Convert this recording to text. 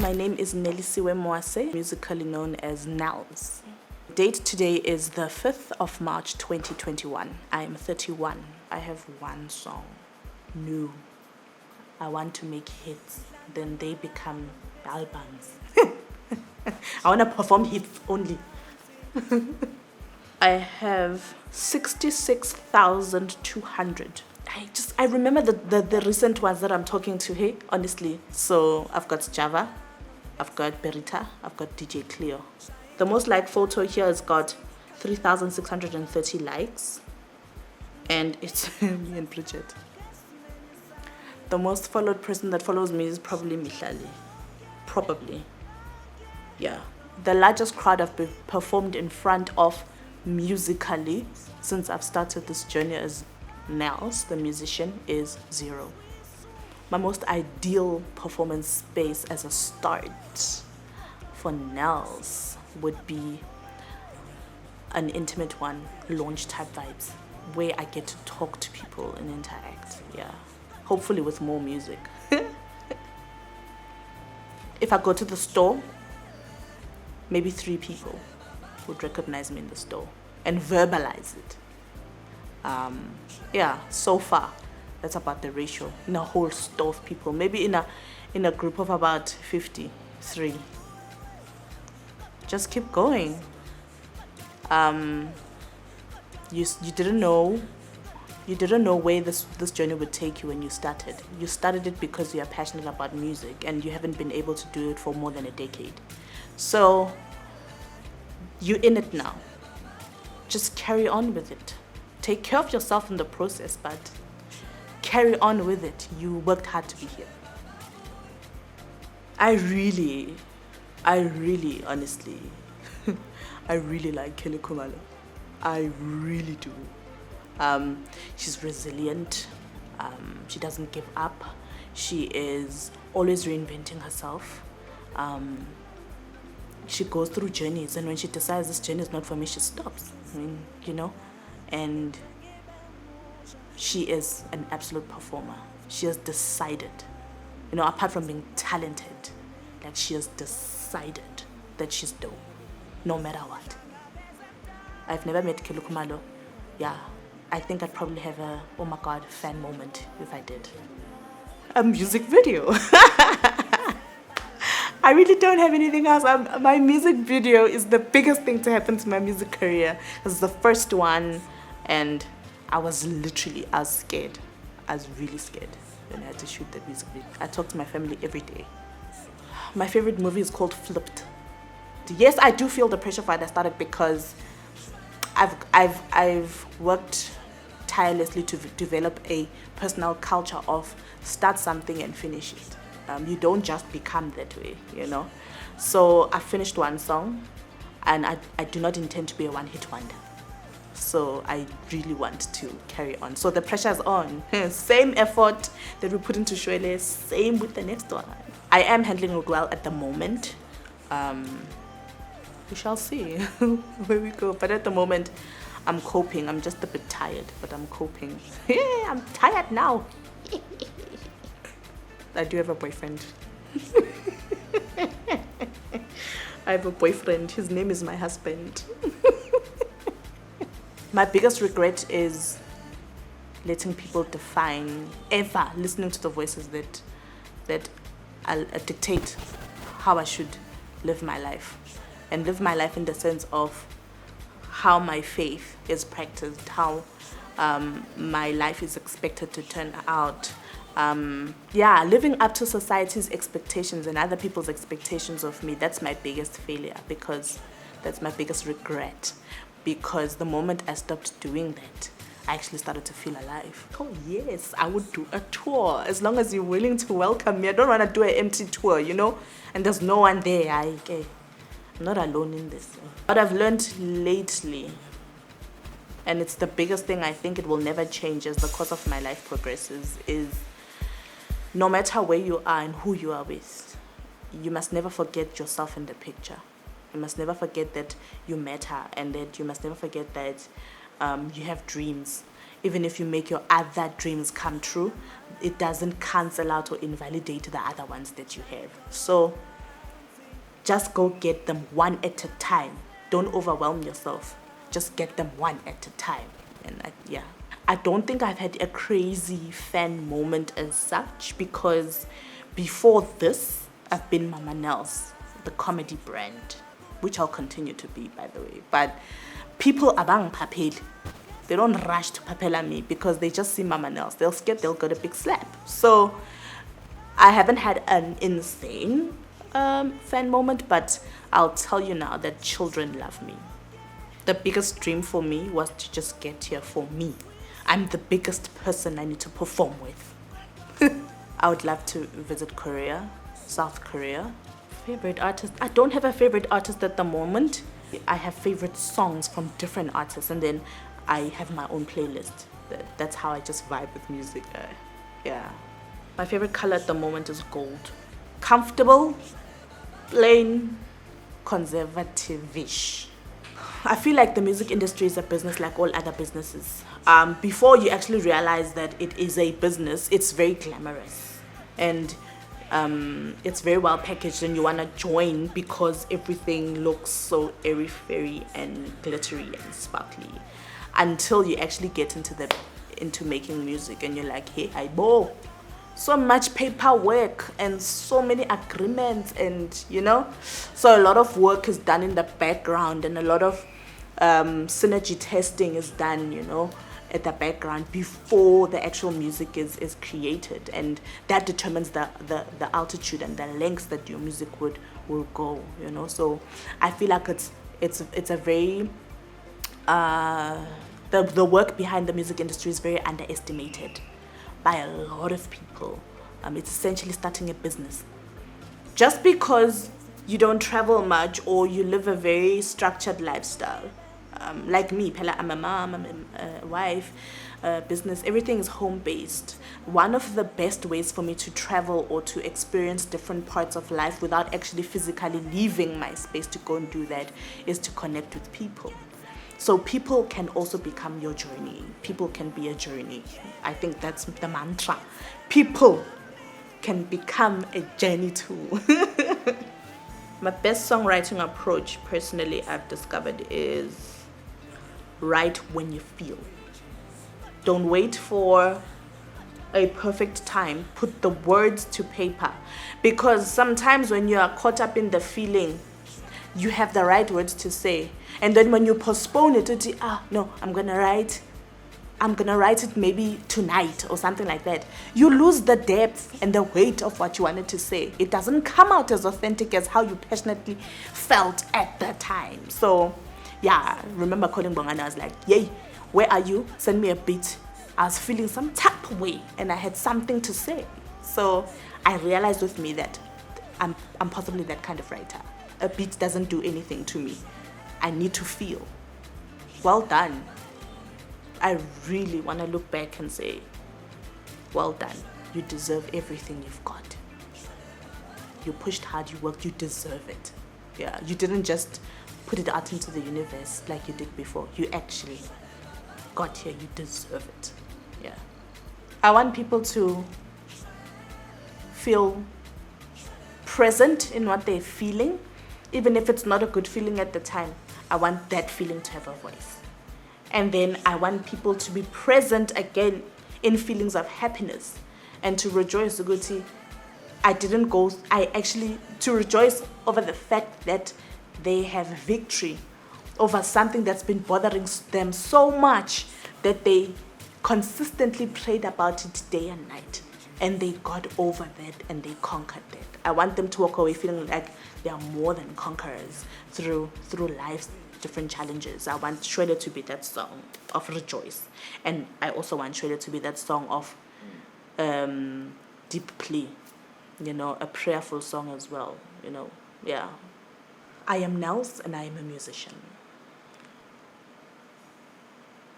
My name is Mwase, musically known as Nells. Date today is the 5th of March 2021. I am 31. I have one song. New. I want to make hits. Then they become albums. I want to perform hits only. I have 66,200. I remember the recent ones that I'm talking to here, honestly. So I've got Java, I've got Berita, I've got DJ Cleo. The most liked photo here has got 3,630 likes. And it's me and Bridget. The most followed person that follows me is probably Mahlangu. Probably. Yeah. The largest crowd I've performed in front of musically since I've started this journey as Niles, the musician, is 0. My most ideal performance space as a start for Niles would be an intimate one, launch type vibes, where I get to talk to people and interact. Yeah, hopefully with more music. If I go to the store, maybe 3 people would recognize me in the store and verbalize it. Yeah, so far that's about the ratio in a whole store of people. Maybe in a group of about 53. Just keep going. You didn't know where this journey would take you when you started. You started it because you are passionate about music and you haven't been able to do it for more than a decade. So you're in it now. Just carry on with it. Take care of yourself in the process, but carry on with it. You worked hard to be here. I really, honestly, I really like Kaule. I really do. She's resilient. She doesn't give up. She is always reinventing herself. She goes through journeys, and when she decides this journey is not for me, she stops. I mean, and she is an absolute performer. She has decided, apart from being talented, like she has decided that she's dope, no matter what. I've never met Kaule. Yeah, I think I'd probably have a, oh my God, fan moment if I did. A music video. I really don't have anything else. My music video is the biggest thing to happen to my music career. It's the first one, and I was scared. I was really scared when I had to shoot that music video. I talk to my family every day. My favorite movie is called Flipped. Yes, I do feel the pressure for it. I started because I've worked tirelessly to develop a personal culture of start something and finish it. You don't just become that way, So I finished one song, and I do not intend to be a one-hit wonder. So I really want to carry on. So the pressure is on. Same effort that we put into Shwele, same with the next one. I am handling it well at the moment. We shall see where we go. But at the moment, I'm coping. I'm just a bit tired, but I'm coping. I'm tired now. I do have a boyfriend. I have a boyfriend. His name is my husband. My biggest regret is letting people listening to the voices that dictate how I should live my life. And live my life in the sense of how my faith is practiced, how my life is expected to turn out. Living up to society's expectations and other people's expectations of me, that's my biggest failure, because that's my biggest regret. Because the moment I stopped doing that, I actually started to feel alive. Oh yes, I would do a tour as long as you're willing to welcome me. I don't want to do an empty tour, and there's no one there. I'm not alone in this. What I've learned lately, and it's the biggest thing, I think it will never change as the course of my life progresses, is no matter where you are and who you are with, you must never forget yourself in the picture. You must never forget that you matter, and that you must never forget that you have dreams. Even if you make your other dreams come true, it doesn't cancel out or invalidate the other ones that you have. So just go get them one at a time. Don't overwhelm yourself. Just get them one at a time. And I don't think I've had a crazy fan moment as such, because before this, I've been Mama Nells, the comedy brand, which I'll continue to be, by the way. But people abang papel, they don't rush to papela me because they just see Mama Nells. They'll skip, they'll get a big slap. So I haven't had an insane fan moment, but I'll tell you now that children love me. The biggest dream for me was to just get here for me. I'm the biggest person I need to perform with. I would love to visit Korea, South Korea. Favorite artist? I don't have a favorite artist at the moment. I have favorite songs from different artists, and then I have my own playlist. That's how I just vibe with music. Yeah. My favorite color at the moment is gold. Comfortable, plain, conservative-ish. I feel like the music industry is a business like all other businesses. Before you actually realize that it is a business, it's very glamorous. And it's very well packaged, and you want to join because everything looks so airy-fairy and glittery and sparkly. Until you actually get into making music, and you're like, hey, aibo, so much paperwork and so many agreements, and so a lot of work is done in the background, and a lot of synergy testing is done, at the background before the actual music is created, and that determines the altitude and the lengths that your music will go. So I feel like it's a very the work behind the music industry is very underestimated by a lot of people. It's essentially starting a business. Just because you don't travel much or you live a very structured lifestyle, like me, I'm a mom, I'm a wife, business, everything is home-based. One of the best ways for me to travel or to experience different parts of life without actually physically leaving my space to go and do that is to connect with people. So people can also become your journey. People can be a journey. I think that's the mantra. People can become a journey too. My best songwriting approach, personally, I've discovered is write when you feel. Don't wait for a perfect time. Put the words to paper. Because sometimes when you are caught up in the feeling, you have the right words to say. And then when you postpone it, I'm gonna write it maybe tonight or something like that. You lose the depth and the weight of what you wanted to say. It doesn't come out as authentic as how you passionately felt at the time. So yeah, I remember calling Bongana. I was like, yay, where are you? Send me a beat. I was feeling some type of way and I had something to say. So I realized with me that I'm possibly that kind of writer. A beat doesn't do anything to me. I need to feel. Well done. I really want to look back and say, well done. You deserve everything you've got. You pushed hard, you worked, you deserve it. Yeah, you didn't just put it out into the universe like you did before. You actually got here, you deserve it. Yeah. I want people to feel present in what they're feeling, even if it's not a good feeling at the time. I want that feeling to have a voice. And then I want people to be present again in feelings of happiness and to rejoice. To rejoice over the fact that they have victory over something that's been bothering them so much that they consistently prayed about it day and night, and they got over that and they conquered that. I want them to walk away feeling like they are more than conquerors through life's different challenges. I want Shwele to be that song of rejoice, and I also want Shwele to be that song of deep plea, a prayerful song as well. Yeah. I am Nells and I am a musician.